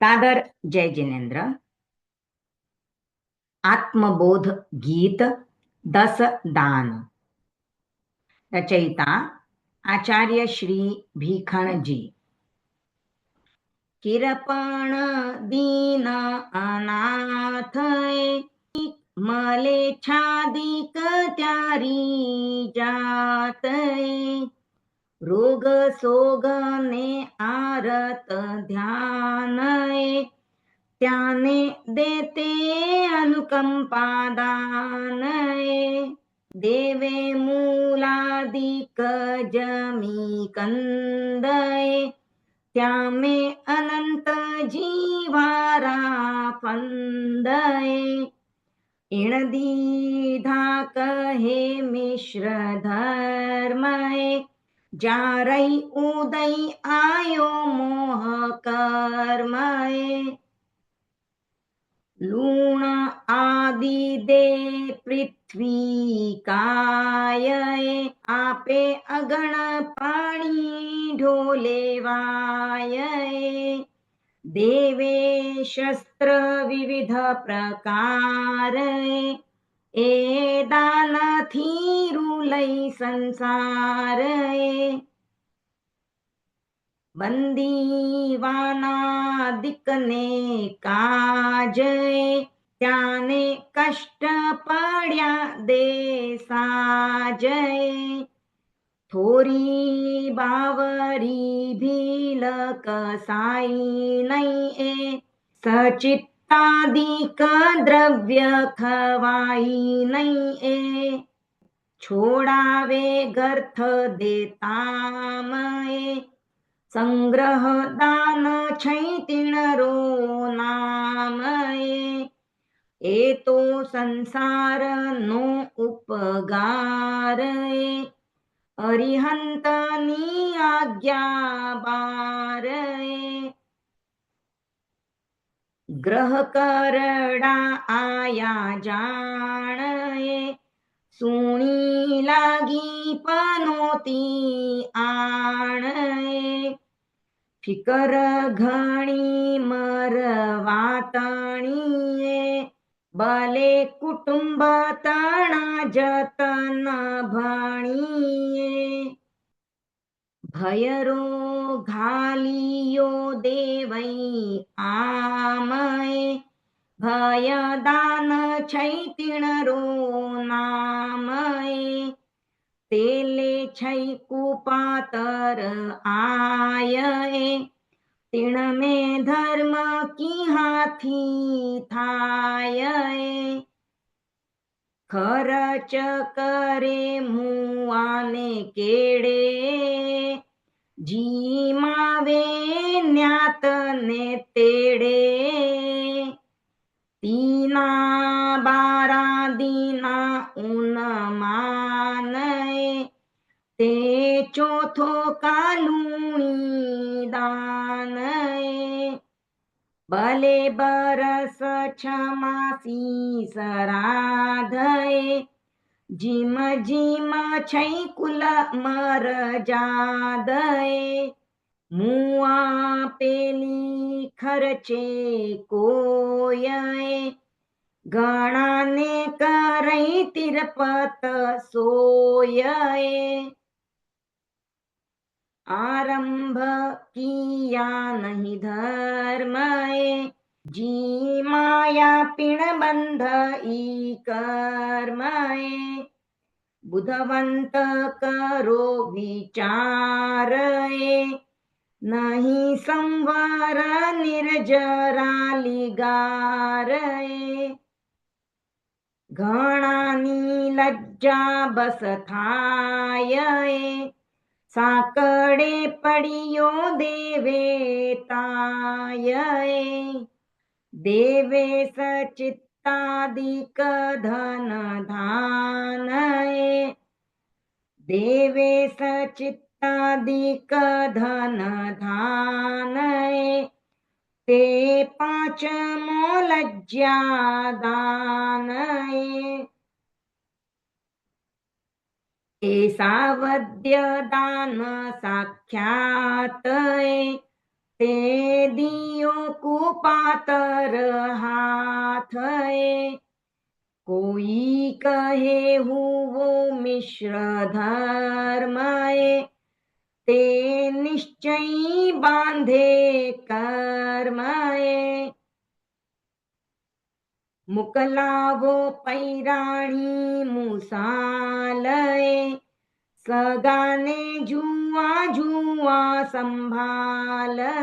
दादर जय जिनेन्द्र। आत्मबोध गीत 10 दान। रचयिता आचार्य श्री भीखण जी। किरपण दीन अनाथ मले छादिक त्यारी जात रोग सोगने आरत ध्यान त्याने देते अनुकंपा दान देवे मूलादिक जमी कंदय त्यामे अनंत जीवारा फंदय इण दीधा कहे मिश्र धर्मय जारई उदय आयो मोह कर्मय लूण आदि दे पृथ्वी काय आपे अगण पाणी ढोले वाय देवे शस्त्र विविध प्रकार ए दान थीरु लई संसार बंदीवानादिकने काज त्याने कष्ट पड्या देसाजय थोरी बावरी भील कसाई नहीं सचित्तादिक द्रव्य खवाई नहीं छोडावे गर्थ देतामय संग्रह दान छैतिणरो नामये एतो संसार नो उपगार अरिहंतनी आज्ञा बार ग्रह करडा आया जाण सुणी लागी पनोती आण फिकर घणी मरवातणी बले कुटुंब तणा जतन भणीये भयरो घालियो देवई आमय भयदान छैतिणरो नामय तेले छै कुपातर आय तिण में धर्म की हाथी थाय खरच करे मुआने केड़े जी मावे न्यात ने तेड़े तीना बारा दीना उन मानय ते चौथो कालूणी दानय भले बरस छमासी सराधय जिम जिम छै कुल मर जादय मुआ पेली खर्चे कोय गणाने करई तिरपत सोय आरंभ किया नहीं धर्म जी माया पिण बंध ई कर्म बुधवंत करो विचार नहीं संवर निर्जरा लिगार घणानी लज्जा बस थाय साकडे पडियो देवे ताय देवे सचित्तादिक धन धान देवे सचित्तादिक धन धान ते पांच लज्जा दान ऐसा वद्य दान साख्यात તે દિયો કુપાતર હાથ એ, કોઈ કહે હુવો મિશ્ર ધર્મ એ, તે નિશ્ચય બાંધે કર્મ એ. મોકલાવો પૈરાણી મુસાલય, સગાને જુઆ જુઆ સંભાલય,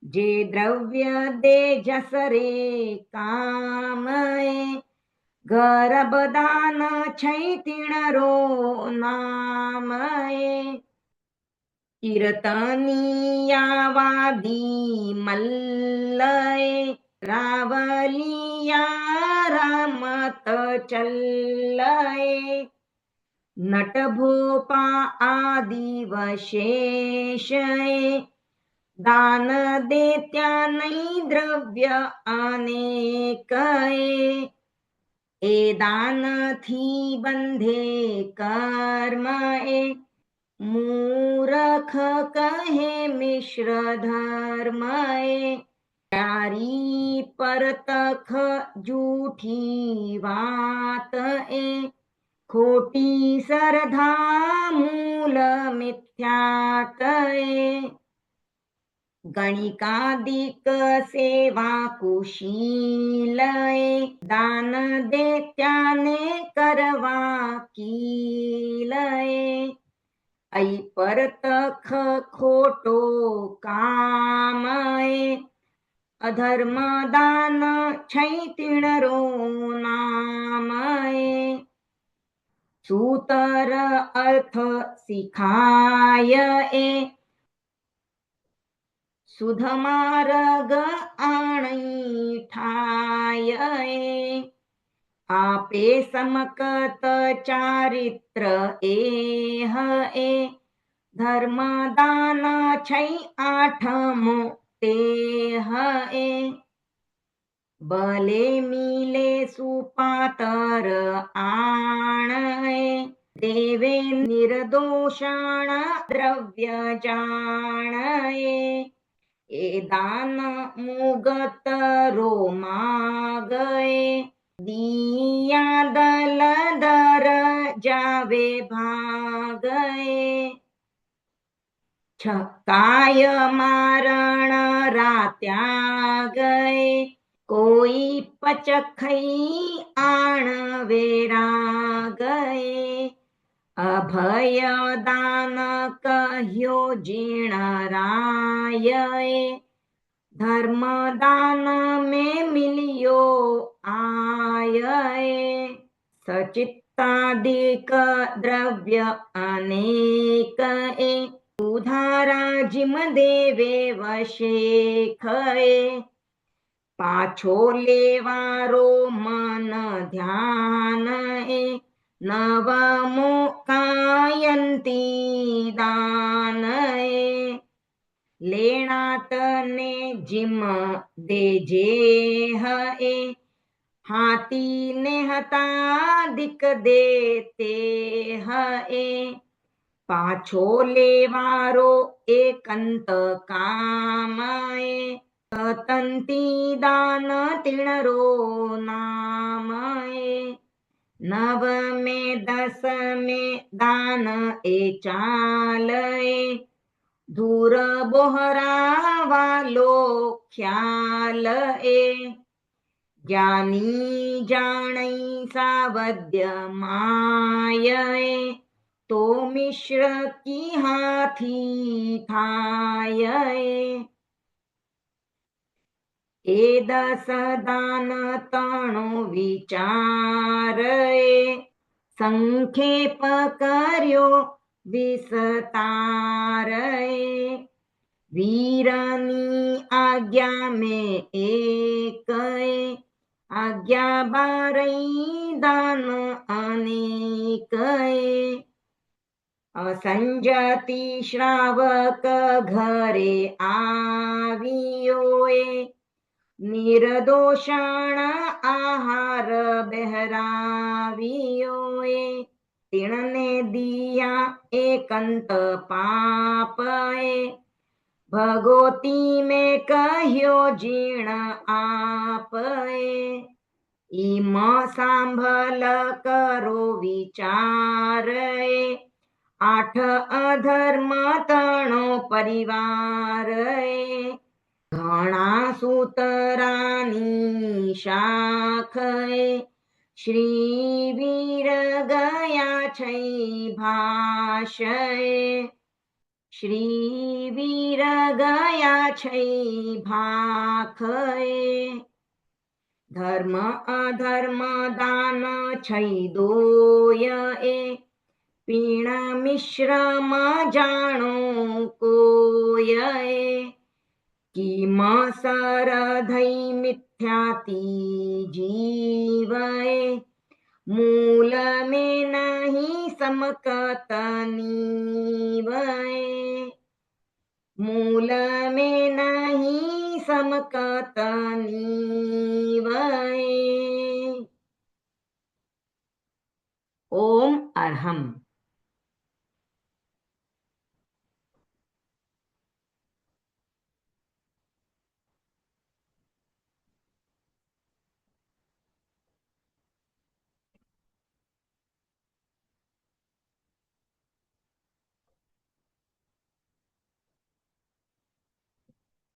જે દ્રવ્ય દે જસરે કામય, ગર્ભદાન છૈતિણરો નામય. કીર્તનિયાવાદી મલ્લય, રાવલિયા રમત ચલ્લય, નટભોપા આદિ વશેષય, દાન દેત્યા નહીં દ્રવ્ય અનેકય, એ દાનથી બંધે કર્મ એ, મૂરખ કહે મિશ્ર ધર્મ એ. પ્યારી પરતખ જૂઠી વાત એ, ખોટી સરધા મૂલ મિથ્યાત એ. ગણિકાદિક સેવા કુશીલ એ, દાન દેત્યાને કરવા કીલ એ. અહીં પરતખ ખોટો કામ એ, અધર્મ દાન છૈતિણરો નામ એ. સૂતર અર્થ શીખાય એ, સુધ માર્ગ આણઈ ઠાય એ. આપે સમકત ચારિત્ર એહ એ, ધર્મ દાન છૈ આઠમો તેહ એ. ભલે મિલે સુપાતર આણ એ, દેવે નિર્દોષાણ દ્રવ્ય જાણ એ. એ દાન મુગત રો માગ એ, દિયા દલ દર જાવે ભાગ એ. છકાય મારણ રાત્યાગ એ, કોઈ પચખઈ આણ વેરાગ એ. અભય દાન કહ્યો જીણ રાય એ, ધર્મ દાન में मिलियो आय ए. सचित्तादिक द्रव्य अनेक ए, उधारा जिम देवे वशेख ए. पाछो लेवारो मन ध्यान ए, नवमो कायंती दान ए. લેણાત ને જીમ દેજે હે, હાથી ને હતા દિક દેતે હે. પાછો લેવારો એકાંત કામ એ, તંતી દાન તીણરો નામ એ. નવ મે દસ મે દાન એ ચાલ એ, ધૂર બોહરા વાલો ખ્યાલ એ. જ્ઞાની જાણઈ સાવદ્ય માય એ, તો મિશ્ર કી હાથી થાય એ. એ દસ દાન તણો વિચાર એ, સંક્ષેપ કર્યો વિસ્તાર એ. વીરની આજ્ઞા મેં એક એ, આજ્ઞા બારઈ દાન અનેક એ. અસંજતિ શ્રાવક ઘરે આવ્યો એ, નિર્દોષાણ આહાર બહેરાવ્યો એ. તીણને દિયા એકાંત પાપ એ, भगोती में कह्यो जीण आपए, इम सांभल करो विचार ए, आठ अधर्म तणो परिवार ए, घणा सूतरानी शाख ए, श्रीवीर गया छै भाषय, श्रीवीर गया छै भाखय, धर्म अधर्म दान छै दोय ए, पीण मिश्रम जाणो कोय ए, किम सरधै मिथ्याति जीव ए, मूल में नहीं समकत नीव ए, मूल में नहीं समकत नीव ए। ओम अरहम।